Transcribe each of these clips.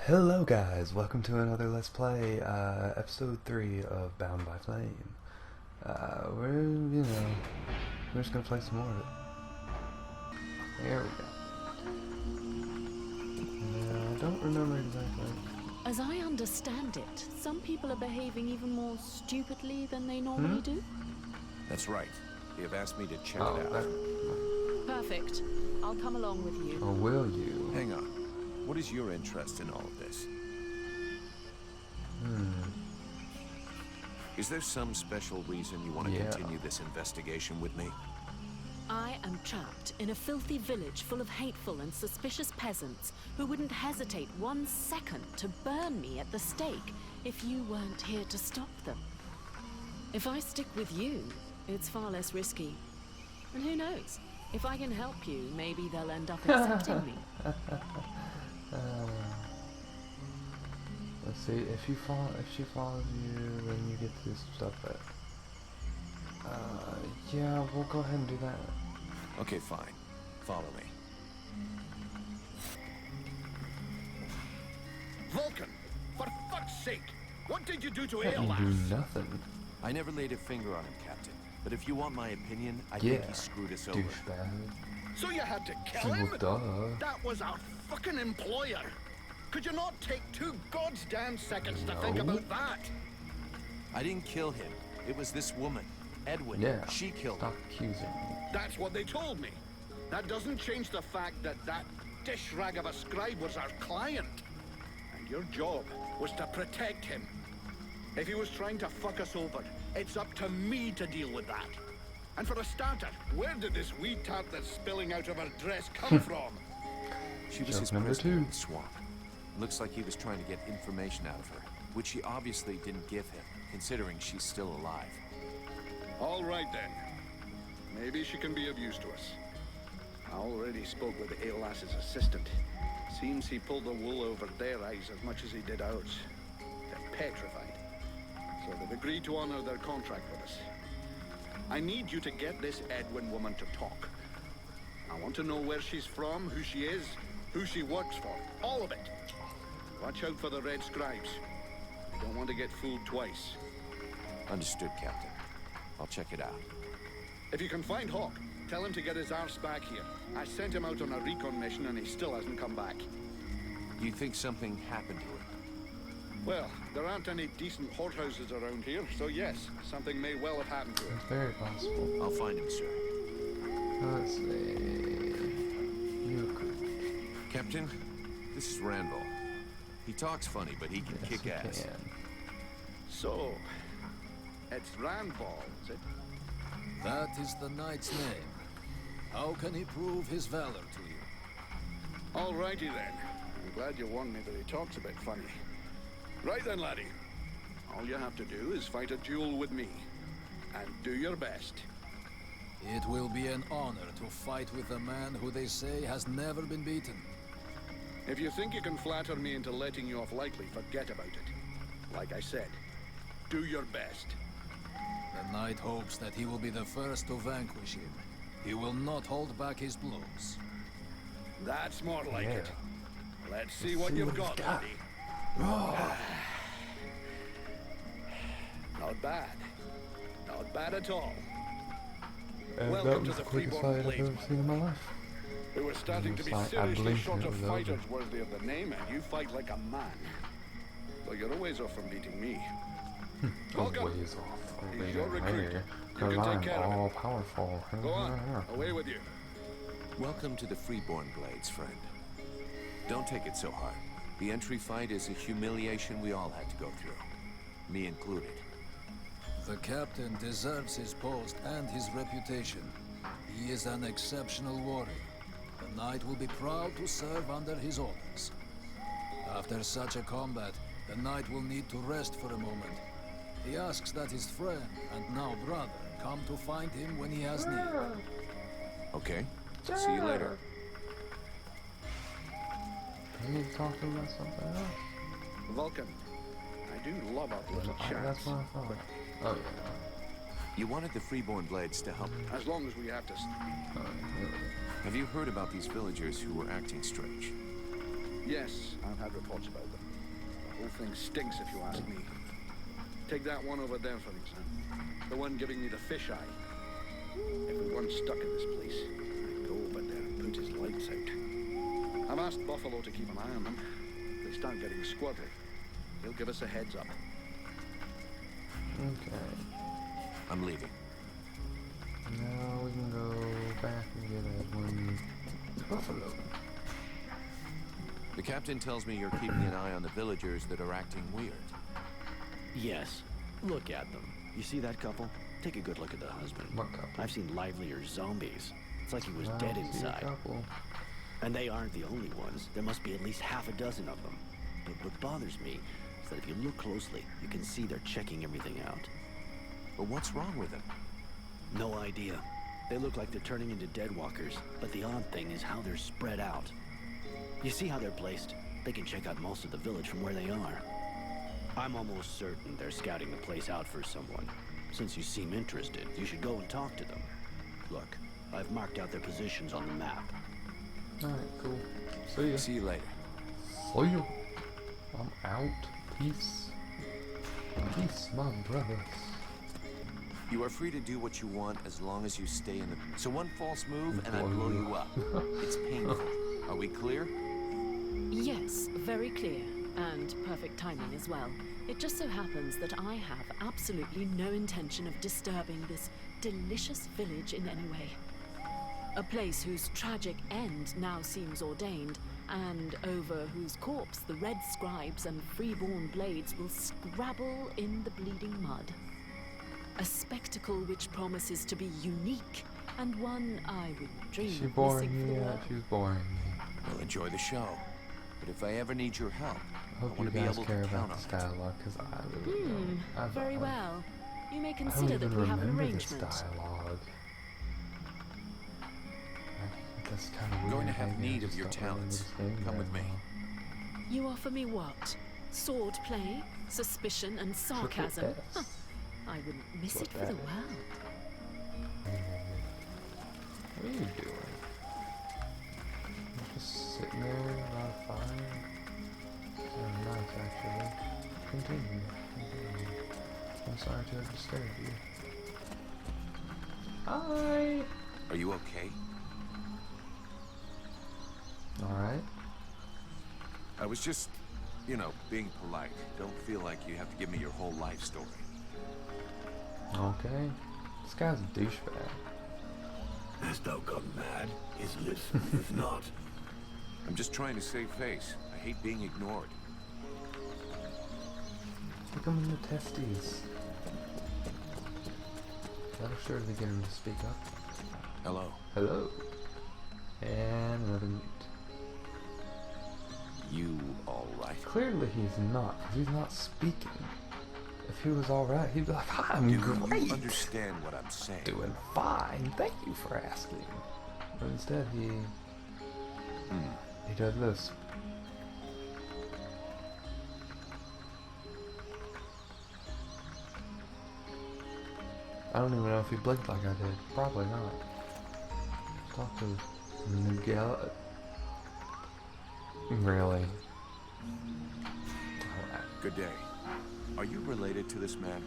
Hello guys, welcome to another Let's Play, episode 3 of Bound by Flame. We're just gonna play some more of it. There we go. I don't remember exactly. As I understand it, some people are behaving even more stupidly than they normally do. That's right. They have asked me to check it out. Perfect. I'll come along with you. Or will you? Hang on. What is your interest in all of this? Is there some special reason you want to continue this investigation with me? I am trapped in a filthy village full of hateful and suspicious peasants who wouldn't hesitate 1 second to burn me at the stake if you weren't here to stop them. If I stick with you, it's far less risky. And who knows? If I can help you, maybe they'll end up accepting me. Let's see, if she follows you, then you get to do some stuff, but yeah, we'll go ahead and do that. Okay, fine. Follow me. Vulcan, for fuck's sake, what did you do to You do Aeolus? nothing. I never laid a finger on him, Captain. But if you want my opinion, I think he screwed us over. Douchebag. So you had to kill him? Well, duh. That was our fucking employer. Could you not take 2 goddamn seconds to think about that? I didn't kill him. It was this woman, Edwin. Yeah. She killed him. Stop accusing me. That's what they told me. That doesn't change the fact that that dish rag of a scribe was our client. And your job was to protect him. If he was trying to fuck us over, it's up to me to deal with that. And for a starter, where did this wee tart that's spilling out of her dress come from? She was his prisoner in the swamp. Looks like he was trying to get information out of her, which he obviously didn't give him, considering she's still alive. All right then. Maybe she can be of use to us. I already spoke with Aeolas's assistant. Seems he pulled the wool over their eyes as much as he did ours. They're petrified. So they've agreed to honor their contract with us. I need you to get this Edwin woman to talk. I want to know where she's from, who she is, who she works for. All of it. Watch out for the red scribes. You don't want to get fooled twice. Understood, Captain. I'll check it out. If you can find Hawk, tell him to get his arse back here. I sent him out on a recon mission and he still hasn't come back. Do you think something happened to him? Well, there aren't any decent whorehouses around here, so yes, something may well have happened to him. It's very possible. I'll find him, sir. Let's see. Captain, this is Randall. He talks funny, but he can kick ass. So, it's Randball, is it? That is the knight's name. How can he prove his valor to you? Alrighty then. I'm glad you warned me that he talks a bit funny. Right then, laddie. All you have to do is fight a duel with me. And do your best. It will be an honor to fight with a man who they say has never been beaten. If you think you can flatter me into letting you off lightly, forget about it. Like I said, do your best. The knight hopes that he will be the first to vanquish him. He will not hold back his blows. That's more like it. Let's see what you've got, laddie. Not bad. Not bad at all. And Welcome that was to the the quickest Freeborn fight I've Blades, ever my seen in my life. We were starting to be I seriously blinked short and of it was over. fighters worthy of the name, and you fight like a man. Though you're a ways off from beating me. Welcome. Ways off. He's your recruit. You Because can take I'm care of all it. powerful. Go on. Away with you. Welcome to the Freeborn Blades, friend. Don't take it so hard. The entry fight is a humiliation we all had to go through. Me included. The captain deserves his post and his reputation. He is an exceptional warrior. The knight will be proud to serve under his orders. After such a combat, the knight will need to rest for a moment. He asks that his friend, and now brother, come to find him when he has need. Okay. See you later. I need to talk to him about something else. Vulcan, I do love our little chats. That's what I thought. Oh yeah. You wanted the Freeborn Blades to help. As long as we have to... Oh, yeah. Have you heard about these villagers who were acting strange? Yes, I've had reports about them. The whole thing stinks if you ask me. Take that one over there, for example. The one giving me the fisheye. If we weren't stuck in this place, I'd go over there and put his lights out. I've asked Buffalo to keep an eye on them. If they start getting squirrely, he'll give us a heads up. Okay. I'm leaving. Now we can go back and get Edwin Buffalo. The captain tells me you're keeping an eye on the villagers that are acting weird. Yes. Look at them. You see that couple? Take a good look at the husband. What couple? I've seen livelier zombies. It's like he was I dead see a inside. couple. And they aren't the only ones. There must be at least half a dozen of them. But what bothers me is that if you look closely, you can see they're checking everything out. But what's wrong with them? No idea. They look like they're turning into dead walkers, but the odd thing is how they're spread out. You see how they're placed? They can check out most of the village from where they are. I'm almost certain they're scouting the place out for someone. Since you seem interested, you should go and talk to them. Look, I've marked out their positions on the map. Alright, cool. See ya. See you later. See ya. I'm out. Peace. Peace, my brothers. You are free to do what you want as long as you stay in the... So one false move and I blow you up. It's painful. Are we clear? Yes, very clear. And perfect timing as well. It just so happens that I have absolutely no intention of disturbing this delicious village in any way. A place whose tragic end now seems ordained, and over whose corpse the red scribes and freeborn blades will scrabble in the bleeding mud. A spectacle which promises to be unique, and one I wouldn't dream She of boring missing for me? the Yeah, world. she's boring me. Well, enjoy the show. But if I ever need your help, I hope I want you to be guys able care to about count this on it. dialogue, because I really don't. Very well. You may I don't consider that even we have an remember this arrangement. dialogue. That's kind of weird. Going to have maybe I need of just your don't remember talents. this game Come very with me. well. You offer me what? Sword play, suspicion, and sarcasm? Triple Huh. S. I wouldn't miss What it for that the is. world. What are you doing? You're just sitting there around a fire. Very nice, actually. Continue. I'm sorry to have disturbed you. Hi! Are you okay? Alright. I was just, you know, being polite. Don't feel like you have to give me your whole life story. Okay. This guy's a douchebag. Hast thou gone mad? Is listen, is not. I'm just trying to save face. I hate being ignored. Kick him in the testes. That'll surely get him to speak up. Hello. Hello. And another mute. You all right? Clearly he's not, because he's not speaking. If he was alright, he'd be like, I'm Do great. you understand what I'm saying? Doing fine. Thank you for asking. But instead he does this. I don't even know if he blinked like I did. Probably not. Let's talk to Miguel. Really? Alright. Good day. Are you related to this man?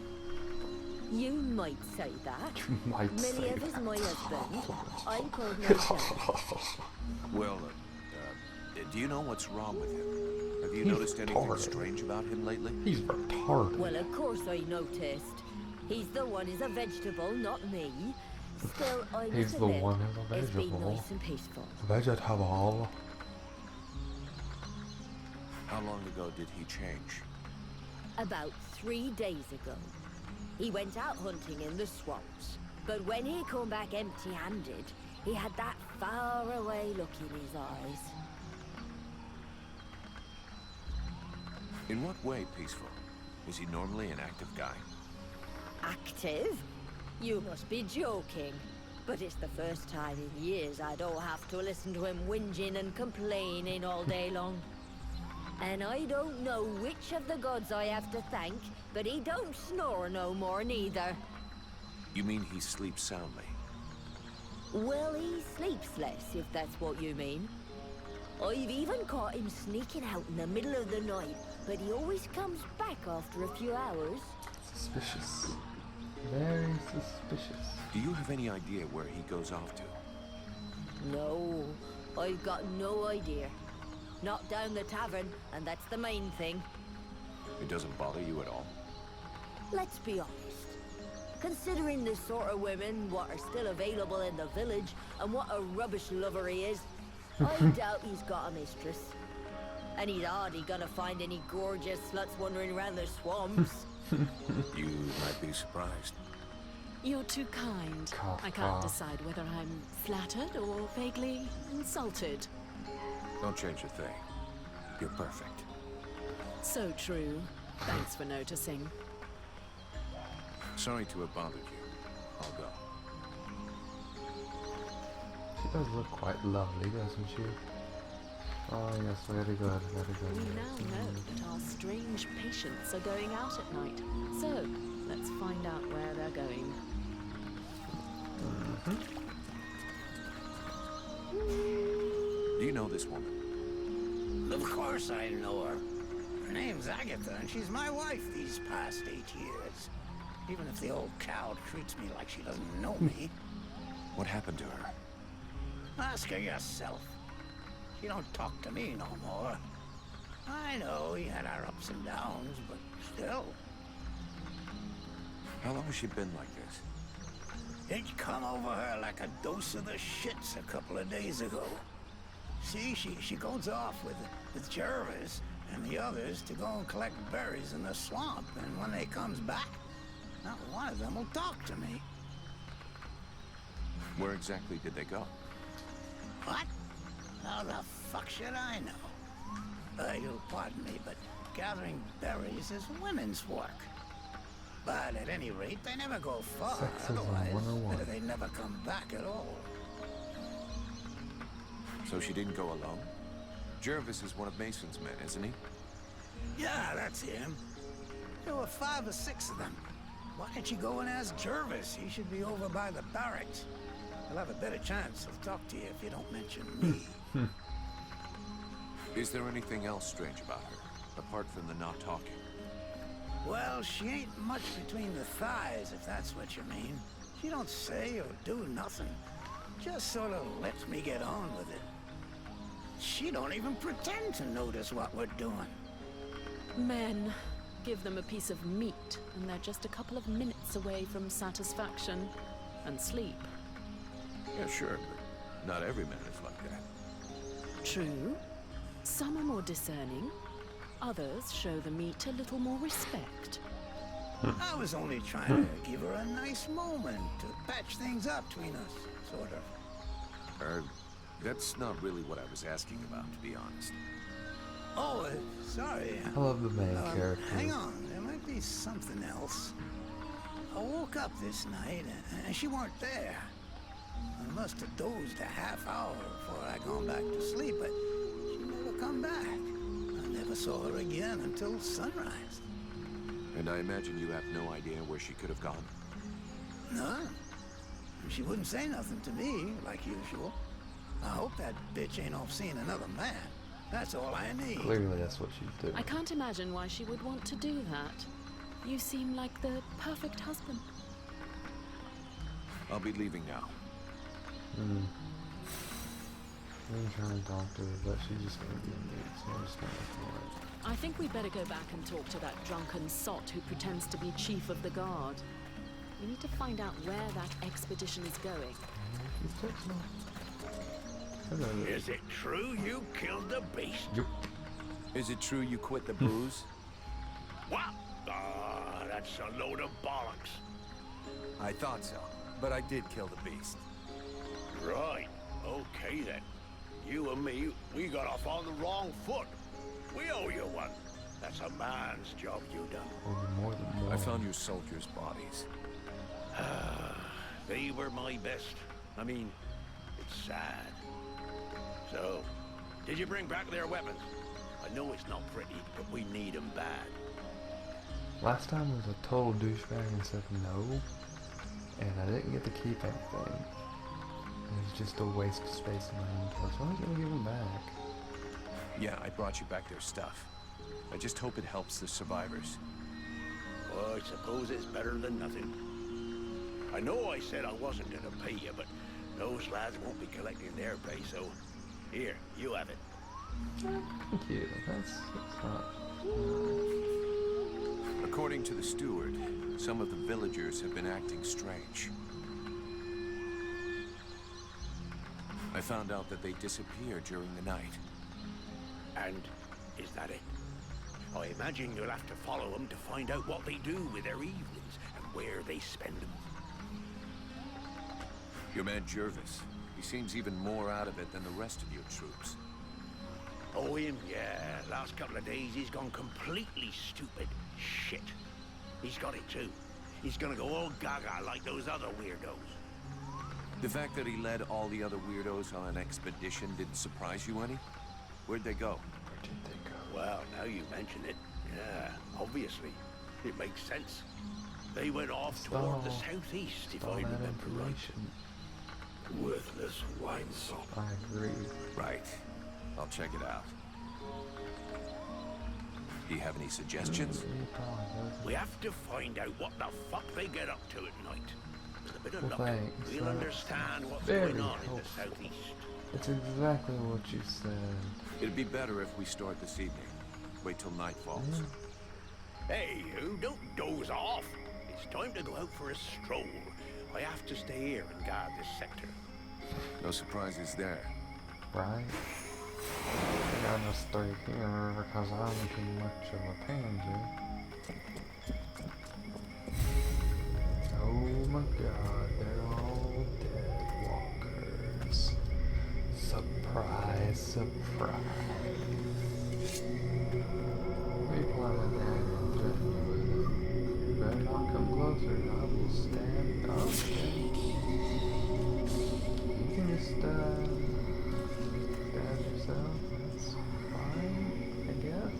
You might say that. You might say Millie is that. my husband. I called myself. Well, do you know what's wrong with him? Have you He's noticed anything retarded. strange about him lately? He's retarded. Well, of course I noticed. He's the one who's a vegetable, not me. Still, I He's must the admit, one who's a it's been vegetable. nice and peaceful. Vegetable. How long ago did he change? About 3 days ago, he went out hunting in the swamps. But when he come back empty-handed, he had that far-away look in his eyes. In what way peaceful? Is he normally an active guy? Active? You must be joking. But it's the first time in years I don't have to listen to him whinging and complaining all day long. And I don't know which of the gods I have to thank, but he don't snore no more neither. You mean he sleeps soundly? Well, he sleeps less, if that's what you mean. I've even caught him sneaking out in the middle of the night, but he always comes back after a few hours. Suspicious. Very suspicious. Do you have any idea where he goes off to? No, I've got no idea. Knocked down the tavern, and that's the main thing. It doesn't bother you at all? Let's be honest. Considering the sort of women what are still available in the village, and what a rubbish lover he is, I doubt he's got a mistress. And he's hardly gonna find any gorgeous sluts wandering around the swamps. You might be surprised. You're too kind. I can't decide whether I'm flattered or vaguely insulted. Don't change a thing. You're perfect. So true. Thanks for noticing. Sorry to have bothered you. I'll go. She does look quite lovely, doesn't she? Oh yes, very good, very good. We now know that our strange patients are going out at night. So, let's find out where they're going. Do you know this woman? Of course I know her. Her name's Agatha, and she's my wife these past 8 years. Even if the old cow treats me like she doesn't know me. What happened to her? Ask her yourself. She don't talk to me no more. I know we had our ups and downs, but still. How long has she been like this? It come over her like a dose of the shits a couple of days ago. See, she goes off with Jervis and the others to go and collect berries in the swamp, and when they comes back, not one of them will talk to me. Where exactly did they go? What? How the fuck should I know? You'll pardon me, but gathering berries is women's work. But at any rate, they never go far. Sexism Otherwise, 101. they never come back at all. So she didn't go alone? Jervis is one of Mason's men, isn't he? Yeah, that's him. There were 5 or 6 of them. Why don't you go and ask Jervis? He should be over by the barracks. He'll have a better chance to talk to you if you don't mention me. Is there anything else strange about her, apart from the not talking? Well, she ain't much between the thighs, if that's what you mean. She don't say or do nothing. Just sort of lets me get on with it. She don't even pretend to notice what we're doing. Men. Give them a piece of meat, and they're just a couple of minutes away from satisfaction and sleep. Yeah, sure, but not every man is like that. True. Some are more discerning. Others show the meat a little more respect. I was only trying to give her a nice moment to patch things up between us, sort of. That's not really what I was asking about, to be honest. Oh, sorry. I love the main character. Hang on, there might be something else. I woke up this night, and she weren't there. I must have dozed a half hour before I gone back to sleep, but she never come back. I never saw her again until sunrise. And I imagine you have no idea where she could have gone? None. She wouldn't say nothing to me, like usual. I hope that bitch ain't off seeing another man. That's all I need. Clearly that's what she'd do. I can't imagine why she would want to do that. You seem like the perfect husband. I'll be leaving now. I'm trying to talk to her, but she's just gonna be a mute, so I'm just gonna ignore it. I think we better go back and talk to that drunken sot who pretends to be chief of the guard. We need to find out where that expedition is going. She's texting me. Hello. Is it true you killed the beast? Yep. Is it true you quit the booze? What? Ah, that's a load of bollocks. I thought so, but I did kill the beast. Right. Okay then. You and me, we got off on the wrong foot. We owe you one. That's a man's job you done. Or more than one. I found your soldiers' bodies. They were my best. I mean, it's sad. So, did you bring back their weapons? I know it's not pretty, but we need them bad. Last time was a total douchebag and said no, and I didn't get to keep anything. It was just a waste of space in my inventory, so I'm gonna give them back. Yeah, I brought you back their stuff. I just hope it helps the survivors. Oh, I suppose it's better than nothing. I know I said I wasn't gonna pay you, but those lads won't be collecting their pay, so... Here, you have it. Thank you. That's not... According to the steward, some of the villagers have been acting strange. I found out that they disappeared during the night. And is that it? I imagine you'll have to follow them to find out what they do with their evenings and where they spend them. Your man Jervis, he seems even more out of it than the rest of your troops. Oh, him? Yeah. Last couple of days, he's gone completely stupid. Shit. He's got it too. He's gonna go all gaga like those other weirdos. The fact that he led all the other weirdos on an expedition didn't surprise you any? Where'd they go? Where did they go? Well, now you mention it, yeah, obviously. It makes sense. They went off toward the southeast, if I remember right. Worthless wine sop. I agree. Right. I'll check it out. Do you have any suggestions? We have to find out what the fuck they get up to at night. With a bit of Well, luck, thanks. we'll That's understand what's very going on in helpful. the southeast. It's exactly what you said. It'd be better if we start this evening. Wait till night falls. Yeah. Hey, you don't doze off. It's time to go out for a stroll. I have to stay here and guard this sector. No surprises there. Right? I gotta stay here because I'm too much of a pansy. Oh my god, they're all dead walkers. Surprise, surprise. What are you planning on doing with it? You better not come closer, I will stand up. You can just, stab yourself, that's fine, I guess.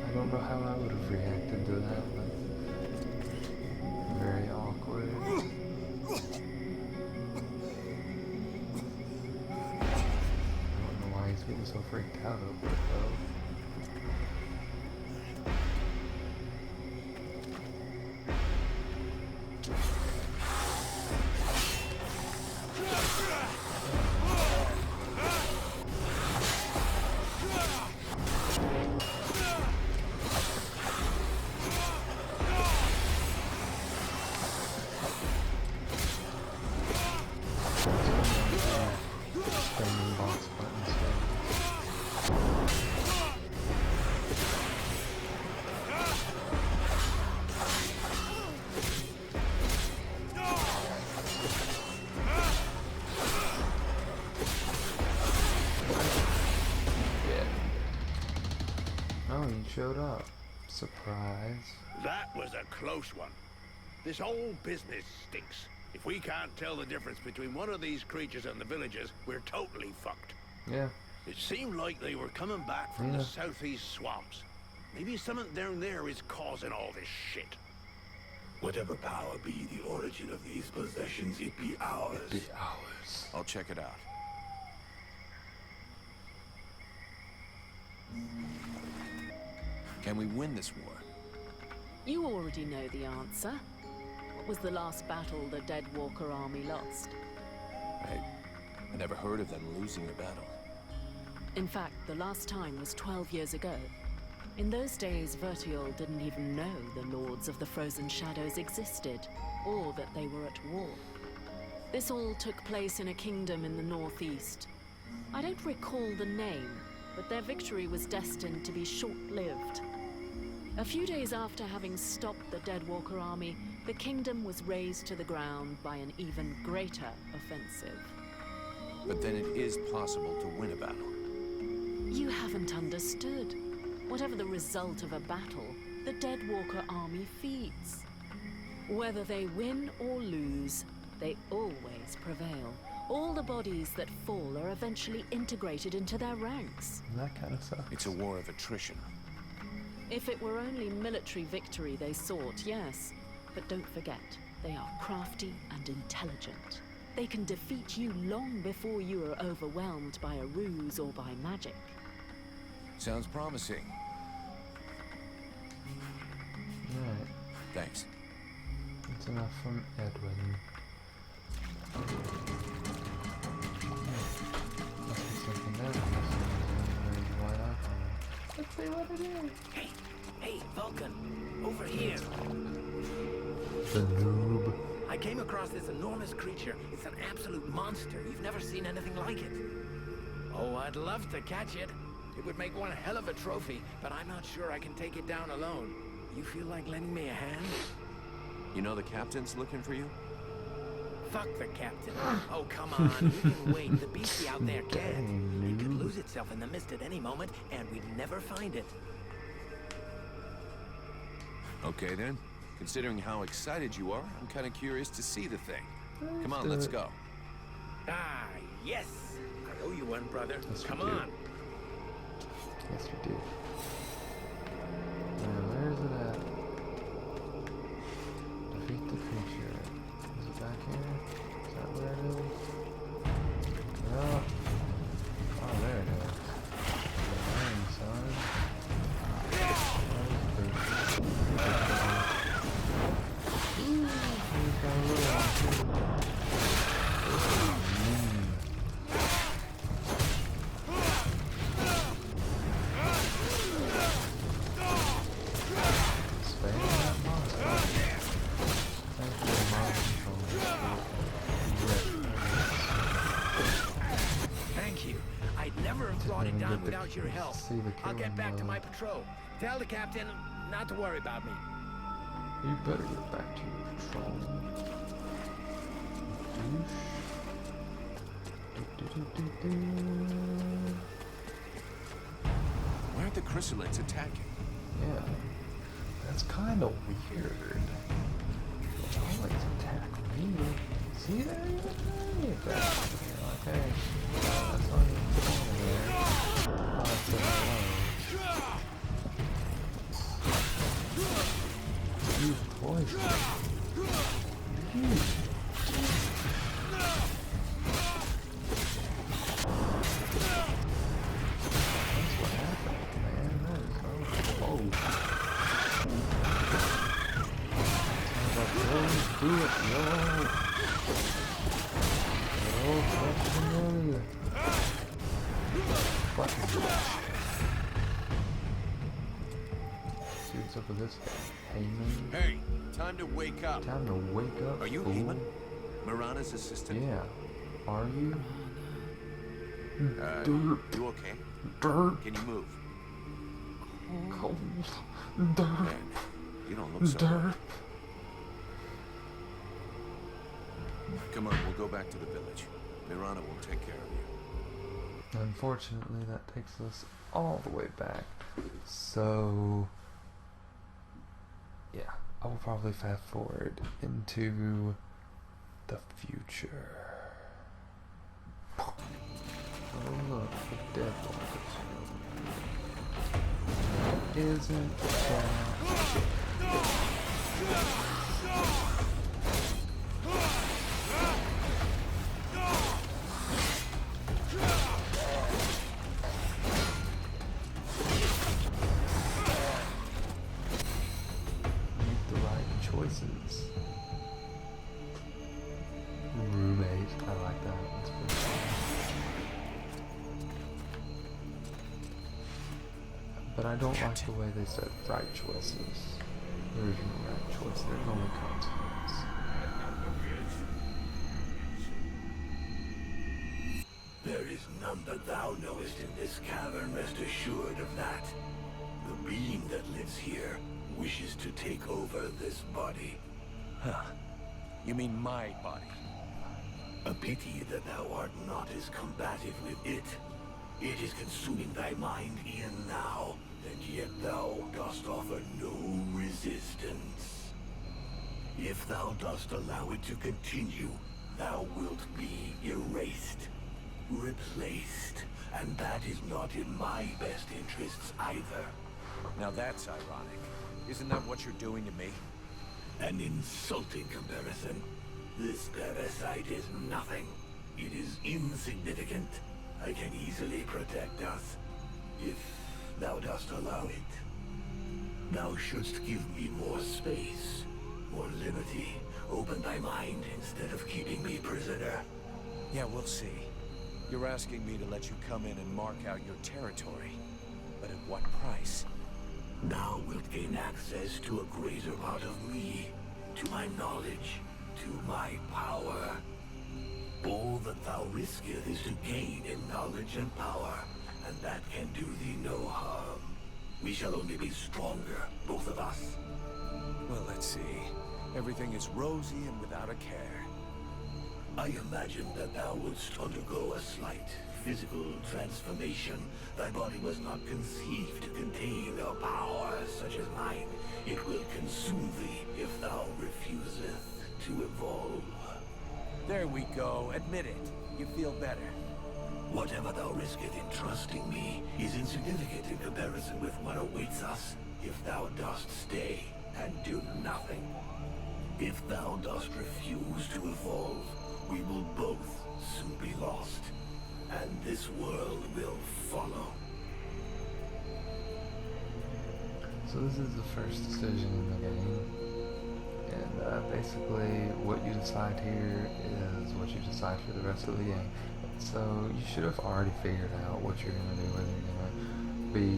I don't know how I would have reacted to that, but very awkward. I don't know why he's getting so freaked out over it though. Showed up. Surprise. That was a close one. This whole business stinks. If we can't tell the difference between one of these creatures and the villagers, we're totally fucked. Yeah. It seemed like they were coming back from the southeast swamps. Maybe something down there is causing all this shit. Whatever power be the origin of these possessions, it be ours. Be ours. I'll check it out. Can we win this war? You already know the answer. What was the last battle the Dead Walker army lost? I never heard of them losing a battle. In fact, the last time was 12 years ago. In those days, Vertiol didn't even know the Lords of the Frozen Shadows existed, or that they were at war. This all took place in a kingdom in the northeast. I don't recall the name, but their victory was destined to be short-lived. A few days after having stopped the Dead Walker army, the kingdom was razed to the ground by an even greater offensive. But then it is possible to win a battle. You haven't understood. Whatever the result of a battle, the Dead Walker army feeds. Whether they win or lose, they always prevail. All the bodies that fall are eventually integrated into their ranks. That kind of sucks. It's a war of attrition. If it were only military victory they sought, yes. But don't forget, they are crafty and intelligent. They can defeat you long before you are overwhelmed by a ruse or by magic. Sounds promising. Alright, Thanks. that's enough from Edwin. Must be something there. Let's see what it is. Hey, Vulcan, over here. The noob. I came across this enormous creature. It's an absolute monster. You've never seen anything like it. Oh, I'd love to catch it. It would make one hell of a trophy, but I'm not sure I can take it down alone. You feel like lending me a hand? You know the captain's looking for you? Fuck the captain. Oh, come on. We can wait. The beastie out there can't. It could lose itself in the mist at any moment, and we'd never find it. Okay then. Considering how excited you are, I'm kind of curious to see the thing. Come on, let's go. Ah, yes. I owe you one, brother. Yes, Come we do. on. Yes, we do. Now, where is it at? Defeat the creature. Is it back here? Is that where it is? No. Oh, there it is. Dang, son. He's got a little one. Thank you. I'd never have brought it down without your help. I'll get back to my patrol. Tell the captain not to worry about me. You better get back to your patrol. Where are the chrysalids attacking? Yeah, that's kind of weird. They always attack me. See there? You're like, hey, that's not even going there. Oh, that's so low. You poison. That's what happened, man. That is so close. Do it, yo. Fucking what's up with this guy? Heyman? Hey, time to wake up. Time to wake up. Are you fool. Heyman? Mirana's assistant? Yeah. Are you? Derp. You okay? Derp. Can you move? Cold. Derp. Man, you don't look so Derp. good. Come on, we'll go back to the village. Mirana will take care of you. Unfortunately, that takes us all the way back. So, yeah, I will probably fast forward into the future. Oh look, the dead walkers. Isn't that choices? Roommate, I like that. That's pretty cool. But I don't like the way they said right choices. There is no right choice, there's only consequence. There is none that thou knowest in this cavern, rest assured of that. The being that lives here wishes to take over this body. Huh. You mean my body? A pity that thou art not as combative with it. It is consuming thy mind e'en now, and yet thou dost offer no resistance. If thou dost allow it to continue, thou wilt be erased, replaced, and that is not in my best interests either. Now that's ironic. Isn't that what you're doing to me? An insulting comparison. This parasite is nothing. It is insignificant. I can easily protect us, if thou dost allow it. Thou shouldst give me more space, more liberty. Open thy mind instead of keeping me prisoner. Yeah, we'll see. You're asking me to let you come in and mark out your territory. But at what price? Thou wilt gain access to a greater part of me, to my knowledge, to my power. All that thou risketh is to gain in knowledge and power, and that can do thee no harm. We shall only be stronger, both of us. Well, let's see. Everything is rosy and without a care. I imagined that thou wouldst undergo a slight physical transformation. Thy body was not conceived to contain a power such as mine. It will consume thee if thou refuseth to evolve. There we go. Admit it. You feel better. Whatever thou risketh in trusting me is insignificant in comparison with what awaits us if thou dost stay and do nothing. If thou dost refuse to evolve, we will both soon be lost, and this world will follow. So this is the first decision in the game, and basically what you decide here is what you decide for the rest of the game. So you should have already figured out what you're going to do, whether you're going to be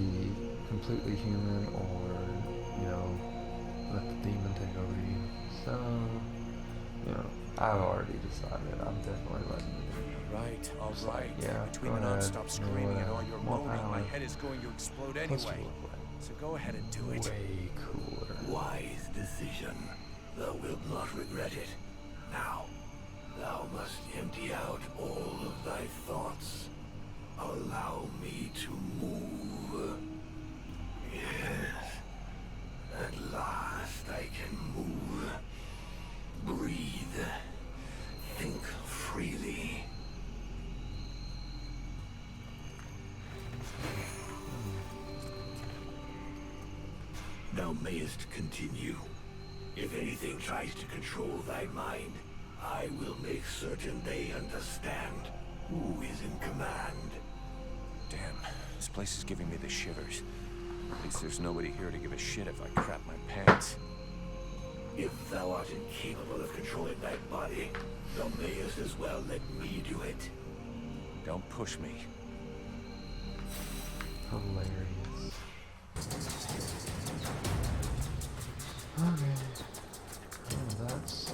completely human or, you know, let the demon take over you. So, you know, I've already decided. I'm definitely letting you do it. Right, all right. Yeah, Between go the ahead. non-stop screaming and all your More moaning, my power. head is going to explode Plus anyway. you look So go ahead and do it. way cooler. Wise decision. Thou wilt not regret it. Now, thou must empty out all of thy thoughts. Allow me to move. Yes. At last I can move. Breathe. Think freely. Thou mayest continue. If anything tries to control thy mind, I will make certain they understand who is in command. Damn, this place is giving me the shivers. At least there's nobody here to give a shit if I crap my pants. If thou art incapable of controlling thy body, thou mayest as well let me do it. Don't push me. Hilarious. Okay. Oh, that's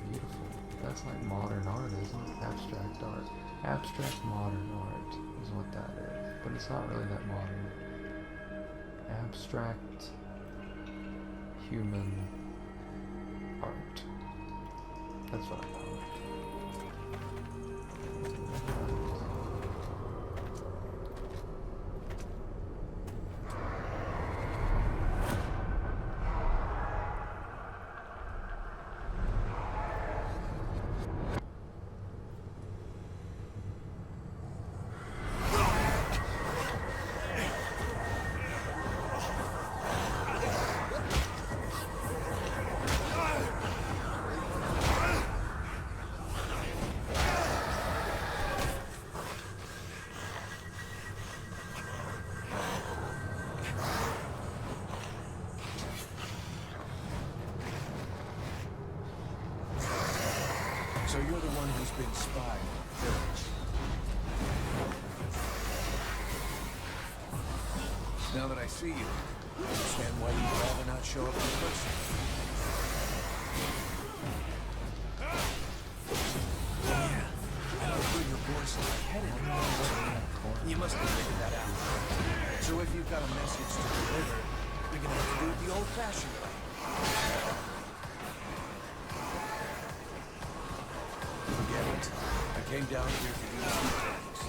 beautiful. That's like modern art, isn't it? Abstract art. Abstract modern art is what that is. But it's not really that modern. Abstract human art. That's what I call it. So you're the one who's been spying on the village. Now that I see you, I understand why you'd rather not show up in person. Yeah, I heard your voice in my head anymore. You must have figured that out. So if you've got a message to deliver, you're gonna have to do it the old-fashioned way. Forget it. I came down here to do two things.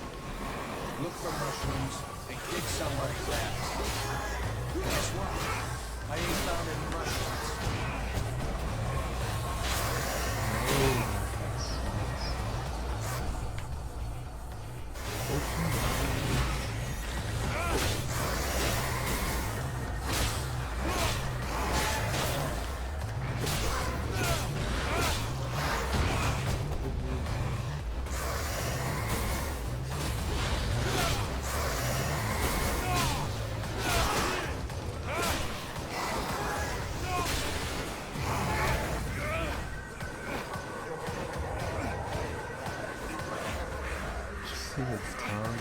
Look for mushrooms and kick somebody's ass. Guess what? I ain't found any mushrooms. Oh,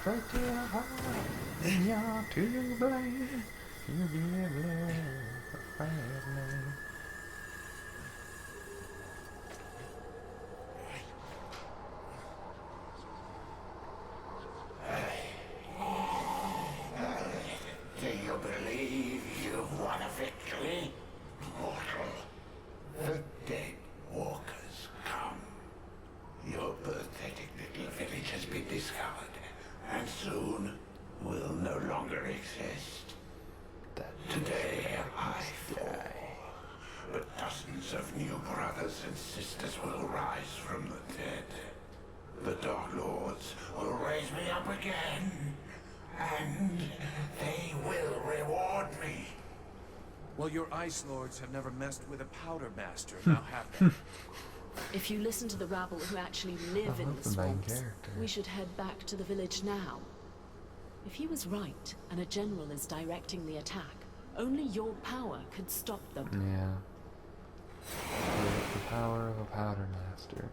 straight to the heart, and you're to blame. You give love a fast name. Do you believe you've won a victory? Mortal, the dead walkers come. Your pathetic little village has been discovered, and soon will no longer exist. Today I fall, but dozens of new brothers and sisters will rise from the dead. The Dark Lords will raise me up again, and they will reward me. Well, your Ice Lords have never messed with a Powder Master, now have they? If you listen to the rabble who actually live in the the main swamps, character. we should head back to the village now. If he was right, and a general is directing the attack, only your power could stop them. Yeah. With the power of a powder master.